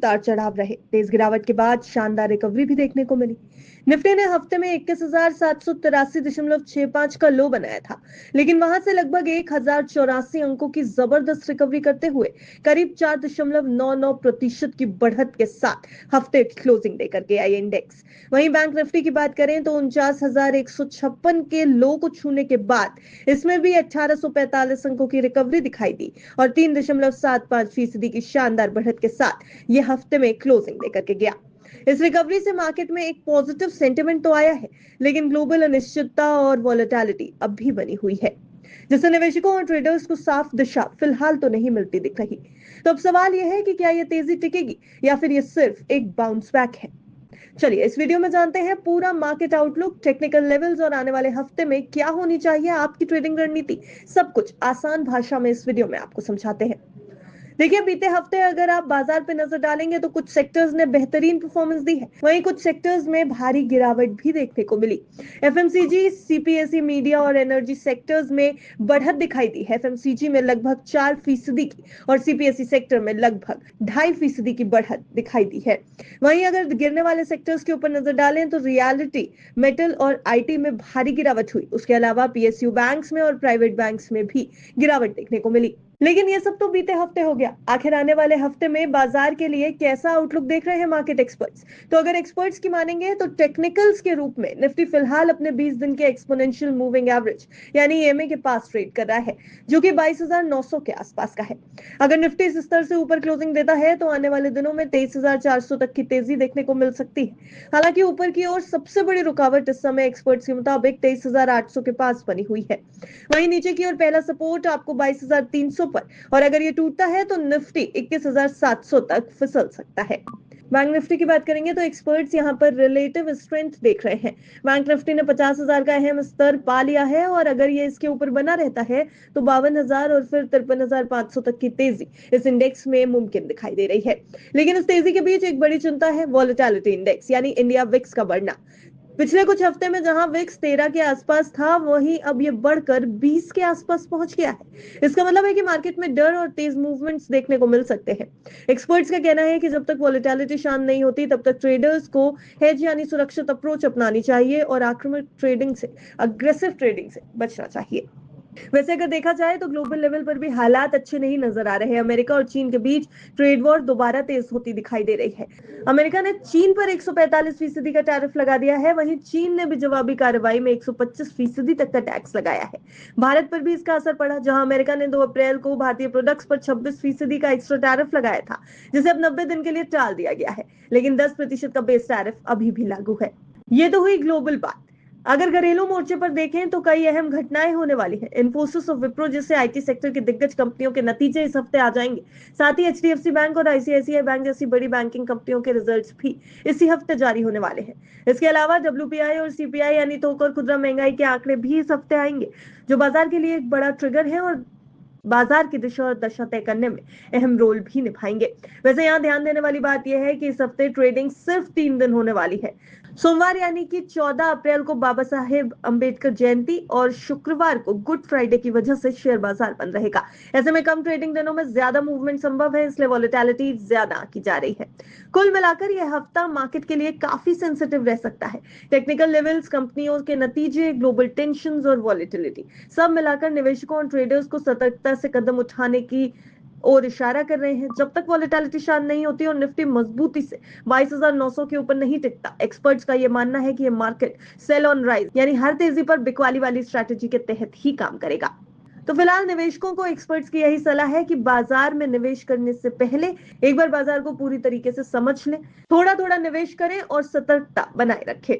उतार चढ़ाव रहे। तेज गिरावट के बाद शानदार रिकवरी भी देखने को मिली। निफ्टी ने हफ्ते में 21,783.65 का लो बनाया था, लेकिन वहां से लगभग 1,084 अंकों की जबरदस्त रिकवरी करते हुए करीब 4.99% की बढ़त के साथ हफ्ते की क्लोजिंग देकर के आई इंडेक्स। वहीं बैंक निफ्टी की बात करें तो 49,156 के लो को छूने के बाद इसमें भी 1,845 अंकों की रिकवरी दिखाई दी और 3.75% की शानदार बढ़त के साथ यह हफ्ते में क्लोजिंग देकर के गया। इस रिकवरी से मार्केट में एक पॉजिटिव सेंटिमेंट तो आया है, लेकिन ग्लोबल अनिश्चितता और वॉलेटिलिटी अब भी बनी हुई है, जिससे निवेशकों और ट्रेडर्स को साफ दिशा फिलहाल तो नहीं मिलती दिख रही। तो अब सवाल यह है कि क्या यह तेजी टिकेगी या फिर यह सिर्फ एक बाउंस बैक है। चलिए इस वीडियो में जानते हैं पूरा मार्केट आउटलुक, टेक्निकल लेवल्स और आने वाले हफ्ते में क्या होनी चाहिए आपकी ट्रेडिंग रणनीति। सब कुछ आसान भाषा में इस वीडियो में आपको समझाते हैं। देखिए, बीते हफ्ते अगर आप बाजार पे नजर डालेंगे तो कुछ सेक्टर्स ने बेहतरीन परफॉर्मेंस दी है, वहीं कुछ सेक्टर्स में भारी गिरावट भी देखने को मिली। एफएमसीजी, सीपीएसई, मीडिया और एनर्जी सेक्टर्स में बढ़त दिखाई दी है। एफएमसीजी में लगभग 4% की और सीपीएसई सेक्टर में लगभग 2.5% की बढ़त दिखाई दी है। वहीं अगर गिरने वाले सेक्टर्स के ऊपर नजर डालें तो रियलिटी, मेटल और आईटी में भारी गिरावट हुई। उसके अलावा पीएसयू बैंक्स में और प्राइवेट बैंक्स में भी गिरावट देखने को मिली। लेकिन ये सब तो बीते हफ्ते हो गया। आखिर आने वाले हफ्ते में बाजार के लिए कैसा आउटलुक देख रहे हैं मार्केट एक्सपर्ट्स। तो अगर एक्सपर्ट्स की मानेंगे तो टेक्निकल्स के रूप में निफ्टी फिलहाल अपने 20 दिन के एक्सपोनेंशियल मूविंग एवरेज यानी ईएमए के पास ट्रेड कर रहा है, जो कि 22,900 के आसपास का है। अगर निफ्टी इस स्तर से ऊपर क्लोजिंग देता है तो आने वाले दिनों में 23,400 तक की तेजी देखने को मिल सकती है। हालांकि ऊपर की ओर सबसे बड़ी रुकावट इस समय एक्सपर्ट्स के मुताबिक 23,800 के पास बनी हुई है। वहीं नीचे की ओर पहला सपोर्ट आपको 22,300 पर, और अगर ये टूटता है तो निफ्टी 21,700 तक फिसल सकता है। बैंक निफ्टी की बात करेंगे तो एक्सपर्ट्स यहां पर रिलेटिव स्ट्रेंथ देख रहे हैं। बैंक निफ्टी ने 50,000 का अहम स्तर पा लिया है और अगर ये इसके ऊपर बना रहता है तो 52,000 और फिर 53,500 तक की तेजी इस इंडेक्स में मुमकिन दिखाई दे रही है। लेकिन इस तेजी के बीच एक बड़ी चिंता है वॉलेटिलिटी इंडेक्स यानी इंडिया विक्स का बढ़ना। पिछले कुछ हफ्ते में जहां विक्स 13 के आसपास था, वहीं अब ये बढ़कर 20 के आसपास पहुंच गया है। इसका मतलब है कि मार्केट में डर और तेज मूवमेंट्स देखने को मिल सकते हैं। एक्सपर्ट्स का कहना है कि जब तक वॉलेटिलिटी शांत नहीं होती तब तक ट्रेडर्स को हेज यानी सुरक्षित अप्रोच अपनानी चाहिए और आक्रामक ट्रेडिंग से, अग्रेसिव ट्रेडिंग से बचना चाहिए। वैसे अगर देखा जाए तो ग्लोबल लेवल पर भी हालात अच्छे नहीं नजर आ रहे हैं। अमेरिका और चीन के बीच ट्रेड वॉर दोबारा तेज होती दिखाई दे रही है। अमेरिका ने चीन पर 145% का टैरिफ लगा दिया है, वहीं चीन ने भी जवाबी कार्रवाई में 125% तक का टैक्स लगाया है। भारत पर भी इसका असर पड़ा, जहां अमेरिका ने 2 अप्रैल को भारतीय प्रोडक्ट्स पर 26% का एक्स्ट्रा टैरिफ लगाया था, जिसे अब 90 दिन के लिए टाल दिया गया है, लेकिन 10% का बेस टैरिफ अभी भी लागू है। ये तो हुई ग्लोबल बात। अगर घरेलू मोर्चे पर देखें तो कई अहम घटनाएं होने वाली हैं। इन्फोसिस और विप्रो जैसे आईटी सेक्टर के दिग्गज कंपनियों के नतीजे इस हफ्ते आ जाएंगे। साथ ही एचडीएफसी बैंक और आईसीआईसीआई बैंक जैसी बड़ी बैंकिंग कंपनियों के रिजल्ट्स भी इसी हफ्ते जारी होने वाले हैं। इसके अलावा डब्ल्यूपीआई और सीपीआई यानी थोक और खुदरा महंगाई के आंकड़े भी इस हफ्ते आएंगे, जो बाजार के लिए एक बड़ा ट्रिगर है और बाजार की दिशा और दशा तय करने में अहम रोल भी निभाएंगे। वैसे यहाँ ध्यान देने वाली बात यह है कि इस हफ्ते ट्रेडिंग सिर्फ 3 दिन होने वाली है। सोमवार यानी कि 14 अप्रैल को बाबा साहेब अंबेडकर जयंती और शुक्रवार को गुड फ्राइडे की वजह से शेयर बाजार बंद रहेगा। ऐसे में कम ट्रेडिंग दिनों में ज्यादा मूवमेंट संभव है, इसलिए वॉलेटिलिटी ज्यादा की जा रही है। कुल मिलाकर यह हफ्ता मार्केट के लिए काफी सेंसिटिव रह सकता है। टेक्निकल लेवल्स, कंपनियों के नतीजे, ग्लोबल टेंशन और वॉलेटिलिटी सब मिलाकर निवेशकों और ट्रेडर्स को सतर्कता से कदम उठाने की और इशारा कर रहे हैं। जब तक वॉलेटिलिटी शांत नहीं होती और निफ्टी मजबूती से 22,900 के ऊपर नहीं टिकता, एक्सपर्ट्स का यह मानना है कि यह मार्केट सेल ऑन राइज यानी हर तेजी पर बिकवाली वाली स्ट्रैटेजी के तहत ही काम करेगा। तो फिलहाल निवेशकों को एक्सपर्ट्स की यही सलाह है कि बाजार में निवेश करने से पहले एक बार बाजार को पूरी तरीके से समझ लें, थोड़ा थोड़ा निवेश करें और सतर्कता बनाए रखें।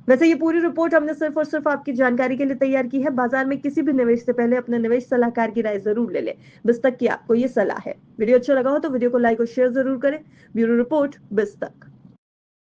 वैसे ये पूरी रिपोर्ट हमने सिर्फ और सिर्फ आपकी जानकारी के लिए तैयार की है। बाजार में किसी भी निवेश से पहले अपने निवेश सलाहकार की राय जरूर ले लें। बिस्तक की आपको ये सलाह है। वीडियो अच्छा लगा हो तो वीडियो को लाइक और शेयर जरूर करें। Bureau report, बिस्तक।